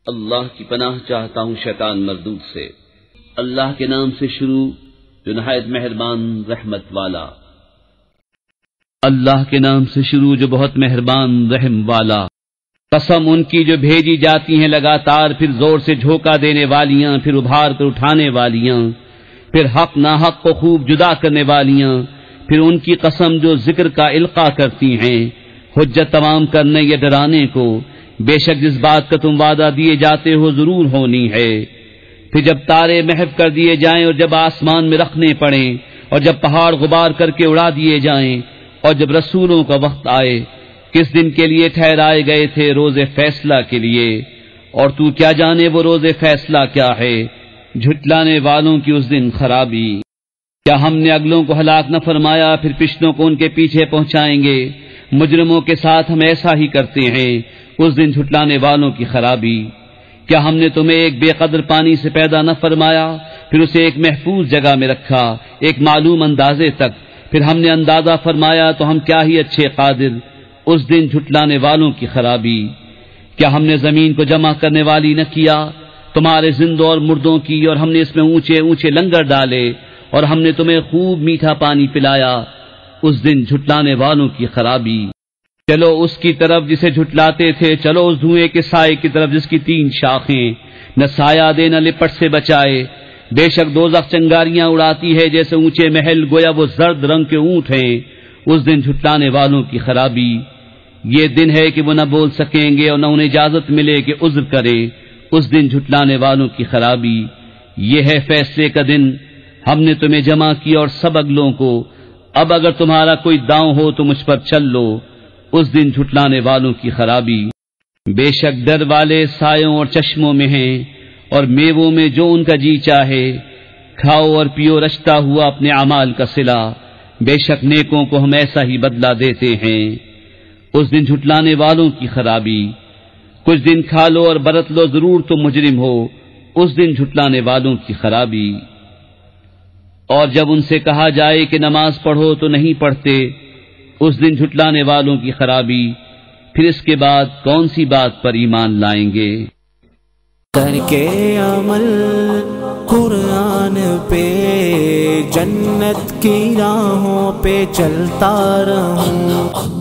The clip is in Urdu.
اللہ کی پناہ چاہتا ہوں شیطان مردود سے۔ اللہ کے نام سے شروع جو نہایت مہربان رحمت والا۔ اللہ کے نام سے شروع جو بہت مہربان رحم والا۔ قسم ان کی جو بھیجی جاتی ہیں لگاتار، پھر زور سے جھونکا دینے والیاں، پھر ابھار کر اٹھانے والیاں، پھر حق ناحق کو خوب جدا کرنے والیاں، پھر ان کی قسم جو ذکر کا القاء کرتی ہیں، حجت تمام کرنے یا ڈرانے کو۔ بے شک جس بات کا تم وعدہ دیے جاتے ہو ضرور ہونی ہے۔ پھر جب تارے محو کر دیے جائیں اور جب آسمان میں رکھنے پڑیں، اور جب پہاڑ غبار کر کے اڑا دیے جائیں، اور جب رسولوں کا وقت آئے، کس دن کے لیے ٹھہرائے گئے تھے؟ روز فیصلہ کے لیے۔ اور تو کیا جانے وہ روز فیصلہ کیا ہے؟ جھٹلانے والوں کی اس دن خرابی۔ کیا ہم نے اگلوں کو ہلاک نہ فرمایا، پھر پچھلوں کو ان کے پیچھے پہنچائیں گے؟ مجرموں کے ساتھ ہم ایسا ہی کرتے ہیں، اس دن جھٹلانے والوں کی خرابی۔ کیا ہم نے تمہیں ایک بے قدر پانی سے پیدا نہ فرمایا، پھر اسے ایک محفوظ جگہ میں رکھا، ایک معلوم اندازے تک، پھر ہم نے اندازہ فرمایا تو ہم کیا ہی اچھے قادر۔ اس دن جھٹلانے والوں کی خرابی۔ کیا ہم نے زمین کو جمع کرنے والی نہ کیا، تمہارے زندوں اور مردوں کی، اور ہم نے اس میں اونچے اونچے لنگر ڈالے، اور ہم نے تمہیں خوب میٹھا پانی پلایا۔ اس دن جھٹلانے والوں کی خرابی۔ چلو اس کی طرف جسے جھٹلاتے تھے، چلو اس دھوئیں کے سائے کی طرف جس کی 3 شاخیں، نہ سایہ دے نہ لپٹ سے بچائے۔ بے شک دوزخ چنگاریاں اڑاتی ہے جیسے اونچے محل، گویا وہ زرد رنگ کے اونٹ ہیں۔ اس دن جھٹلانے والوں کی خرابی۔ یہ دن ہے کہ وہ نہ بول سکیں گے اور نہ انہیں اجازت ملے کہ عذر کرے۔ اس دن جھٹلانے والوں کی خرابی۔ یہ ہے فیصلے کا دن، ہم نے تمہیں جمع کیا اور سب اگلوں کو، اب اگر تمہارا کوئی داؤں ہو تو مجھ پر چل لو۔ اس دن جھٹلانے والوں کی خرابی۔ بے شک ڈر والے سایوں اور چشموں میں ہیں، اور میووں میں جو ان کا جی چاہے۔ کھاؤ اور پیو رچتا ہوا اپنے اعمال کا صلہ، بے شک نیکوں کو ہم ایسا ہی بدلہ دیتے ہیں۔ اس دن جھٹلانے والوں کی خرابی۔ کچھ دن کھا لو اور برت لو، ضرور تم مجرم ہو۔ اس دن جھٹلانے والوں کی خرابی۔ اور جب ان سے کہا جائے کہ نماز پڑھو تو نہیں پڑھتے، اس دن جھٹلانے والوں کی خرابی۔ پھر اس کے بعد کون سی بات پر ایمان لائیں گے؟ کر کے عمل قرآن پہ جنت کی راہوں پہ چلتا رہوں۔